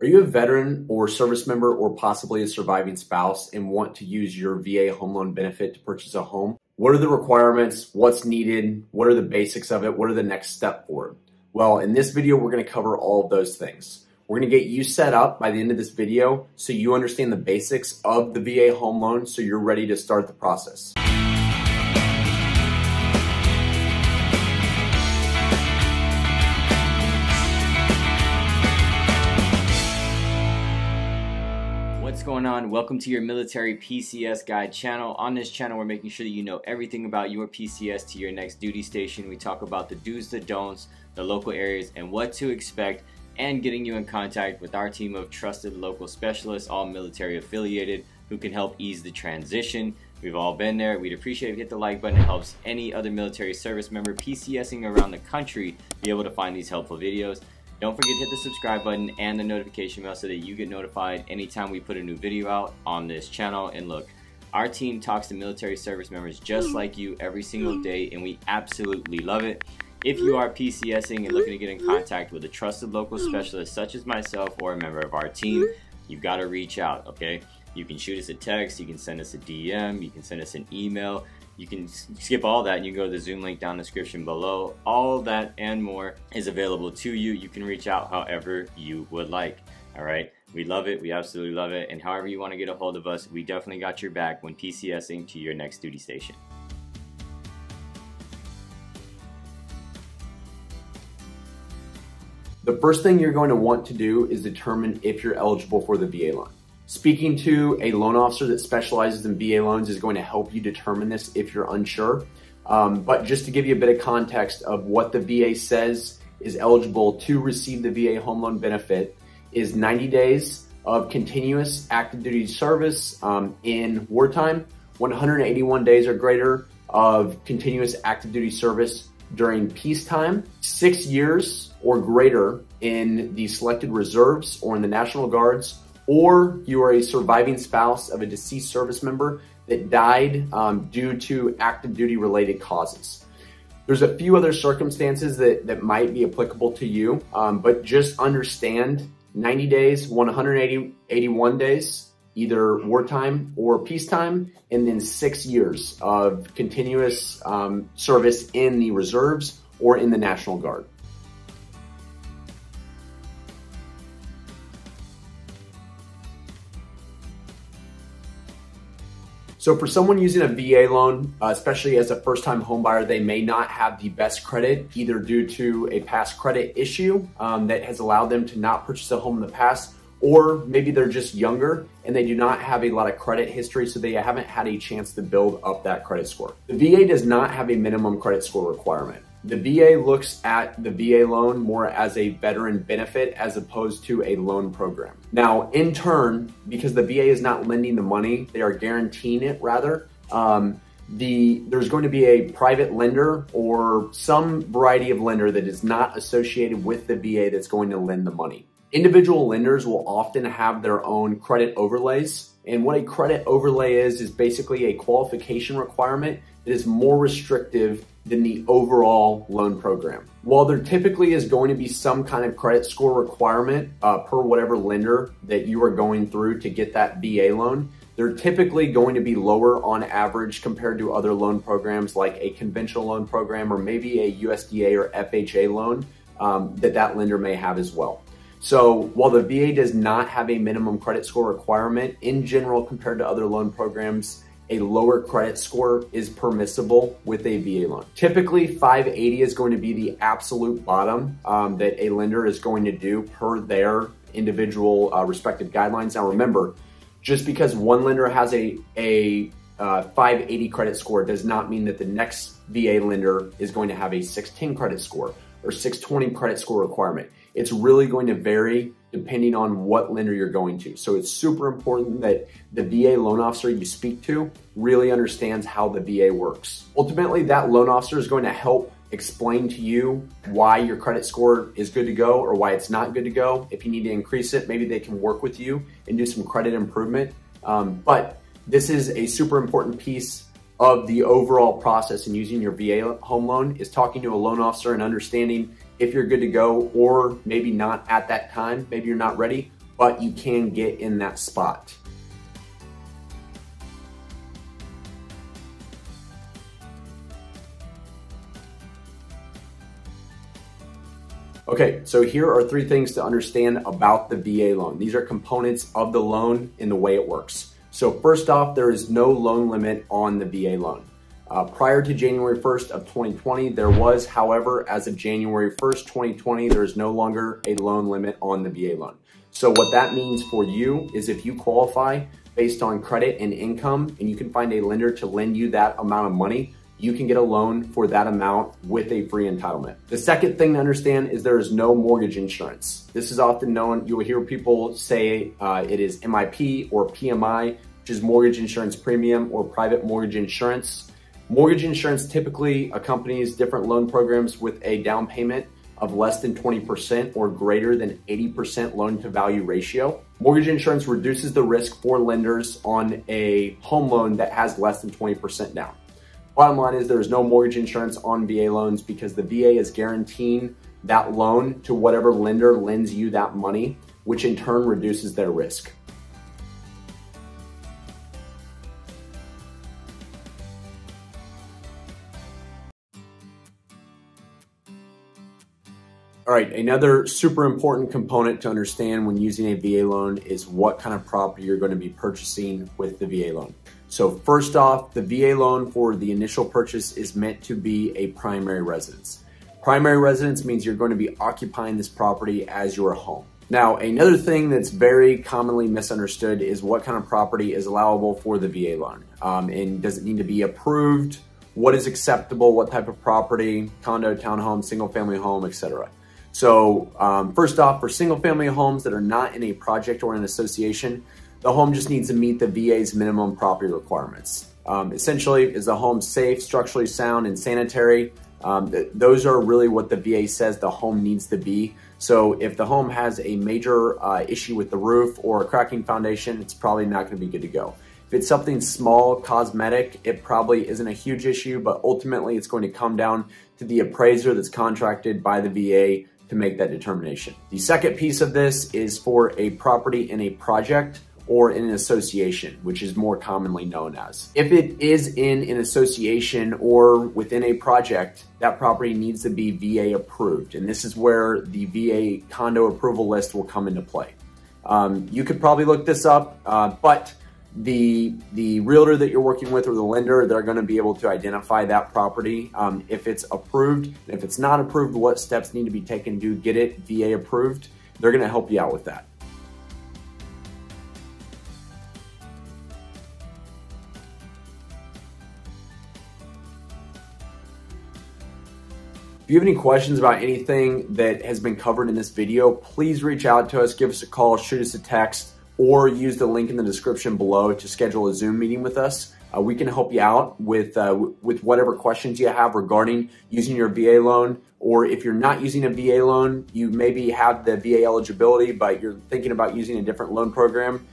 Are you a veteran or service member or possibly a surviving spouse and want to use your VA home loan benefit to purchase a home? What are the requirements? What's needed? What are the basics of it? What are the next step for it? Well, in this video, we're going to cover all of those things. We're going to get you set up by the end of this video so you understand the basics of the VA home loan so you're ready to start the process. What's going on? Welcome to your military PCS guide channel. On this channel, we're making sure that you know everything about your PCS to your next duty station. We talk about the do's, the don'ts, the local areas, and what to expect, and getting you in contact with our team of trusted local specialists, all military affiliated, who can help ease the transition. We've all been there. We'd appreciate if you hit the like button. It helps any other military service member PCSing around the country be able to find these helpful videos. Don't forget to hit the subscribe button and the notification bell so that you get notified anytime we put a new video out on this channel. And look, our team talks to military service members just like you every single day, and we absolutely love it. If you are PCSing and looking to get in contact with a trusted local specialist such as myself or a member of our team, you've got to reach out, okay? You can shoot us a text, you can send us a DM, you can send us an email. You can skip all that and you can go to the Zoom link down in the description below. All that and more is available to you. You can reach out however you would like. All right, we love it. We absolutely love it. And however you want to get a hold of us, we definitely got your back when PCSing to your next duty station. The first thing you're going to want to do is determine if you're eligible for the VA loan. Speaking to a loan officer that specializes in VA loans is going to help you determine this if you're unsure. But just to give you a bit of context of what the VA says is eligible to receive the VA home loan benefit is 90 days of continuous active duty service in wartime, 181 days or greater of continuous active duty service during peacetime, 6 years or greater in the selected reserves or in the National Guards, or you are a surviving spouse of a deceased service member that died due to active duty related causes. There's a few other circumstances that might be applicable to you, but just understand 90 days, 181 days, either wartime or peacetime, and then 6 years of continuous service in the reserves or in the National Guard. So for someone using a VA loan, especially as a first-time homebuyer, they may not have the best credit, either due to a past credit issue that has allowed them to not purchase a home in the past, or maybe they're just younger and they do not have a lot of credit history, so they haven't had a chance to build up that credit score. The VA does not have a minimum credit score requirement. The VA looks at the VA loan more as a veteran benefit as opposed to a loan program. Now, in turn, because the VA is not lending the money, they are guaranteeing it rather, there's going to be a private lender or some variety of lender that is not associated with the VA that's going to lend the money. Individual lenders will often have their own credit overlays. And what a credit overlay is basically a qualification requirement that is more restrictive than the overall loan program. While there typically is going to be some kind of credit score requirement per whatever lender that you are going through to get that VA loan, they're typically going to be lower on average compared to other loan programs like a conventional loan program or maybe a USDA or FHA loan that lender may have as well. So while the VA does not have a minimum credit score requirement, in general compared to other loan programs, a lower credit score is permissible with a VA loan. Typically, 580 is going to be the absolute bottom that a lender is going to do per their individual respective guidelines. Now remember, just because one lender has a 580 credit score does not mean that the next VA lender is going to have a 610 credit score or 620 credit score requirement. It's really going to vary depending on what lender you're going to. So it's super important that the VA loan officer you speak to really understands how the VA works. Ultimately, that loan officer is going to help explain to you why your credit score is good to go or why it's not good to go. If you need to increase it, maybe they can work with you and do some credit improvement. But this is a super important piece of the overall process in using your VA home loan is talking to a loan officer and understanding if you're good to go or maybe not at that time, maybe you're not ready, but you can get in that spot. Okay, so here are 3 things to understand about the VA loan. These are components of the loan and the way it works. So first off, there is no loan limit on the VA loan. Prior to January 1st of 2020, there was, however, as of January 1st, 2020, there is no longer a loan limit on the VA loan. So what that means for you is if you qualify based on credit and income, and you can find a lender to lend you that amount of money, you can get a loan for that amount with a free entitlement. The second thing to understand is there is no mortgage insurance. This is often known, you'll hear people say it is MIP or PMI, which is mortgage insurance premium or private mortgage insurance. Mortgage insurance typically accompanies different loan programs with a down payment of less than 20% or greater than 80% loan to value ratio. Mortgage insurance reduces the risk for lenders on a home loan that has less than 20% down. Bottom line is there is no mortgage insurance on VA loans because the VA is guaranteeing that loan to whatever lender lends you that money, which in turn reduces their risk. All right, another super important component to understand when using a VA loan is what kind of property you're going to be purchasing with the VA loan. So first off, the VA loan for the initial purchase is meant to be a primary residence. Primary residence means you're going to be occupying this property as your home. Now, another thing that's very commonly misunderstood is what kind of property is allowable for the VA loan. And does it need to be approved? What is acceptable? What type of property? Condo, townhome, single family home, etc. So first off, for single family homes that are not in a project or an association, the home just needs to meet the VA's minimum property requirements. Essentially, is the home safe, structurally sound, and sanitary? Those are really what the VA says the home needs to be. So if the home has a major issue with the roof or a cracking foundation, it's probably not going to be good to go. If it's something small, cosmetic, it probably isn't a huge issue, but ultimately it's going to come down to the appraiser that's contracted by the VA to make that determination. The second piece of this is for a property in a project or in an association, which is more commonly known as. If it is in an association or within a project, that property needs to be VA approved. And this is where the VA condo approval list will come into play. You could probably look this up, but the realtor that you're working with or the lender, they're going to be able to identify that property if it's approved. And if it's not approved, what steps need to be taken to get it VA approved. They're going to help you out with that. If you have any questions about anything that has been covered in this video, please reach out to us, give us a call, shoot us a text, or use the link in the description below to schedule a Zoom meeting with us. We can help you out with whatever questions you have regarding using your VA loan, or if you're not using a VA loan, you maybe have the VA eligibility, but you're thinking about using a different loan program.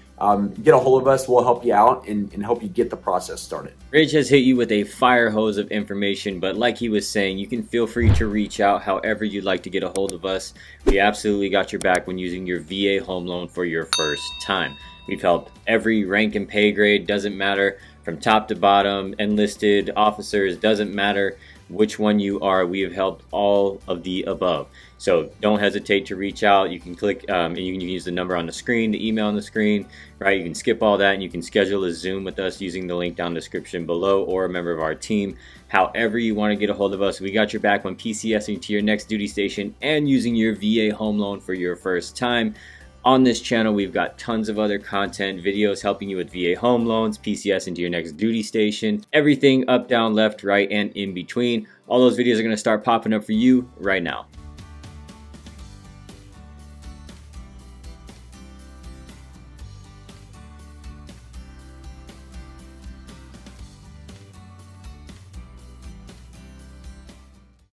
Get a hold of us. We'll help you out and help you get the process started. Rich has hit you with a fire hose of information, but like he was saying, you can feel free to reach out however you'd like to get a hold of us. We absolutely got your back when using your VA home loan for your first time. We've helped every rank and pay grade, doesn't matter, from top to bottom, enlisted officers, doesn't matter which one you are. We have helped all of the above. So don't hesitate to reach out. You can click and you can use the number on the screen, the email on the screen, right? You can skip all that and you can schedule a Zoom with us using the link down in the description below, or a member of our team. However you want to get a hold of us, we got your back when PCSing to your next duty station and using your VA home loan for your first time. On this channel, we've got tons of other content, videos helping you with VA home loans, PCS into your next duty station, everything up, down, left, right, and in between. All those videos are going to start popping up for you right now.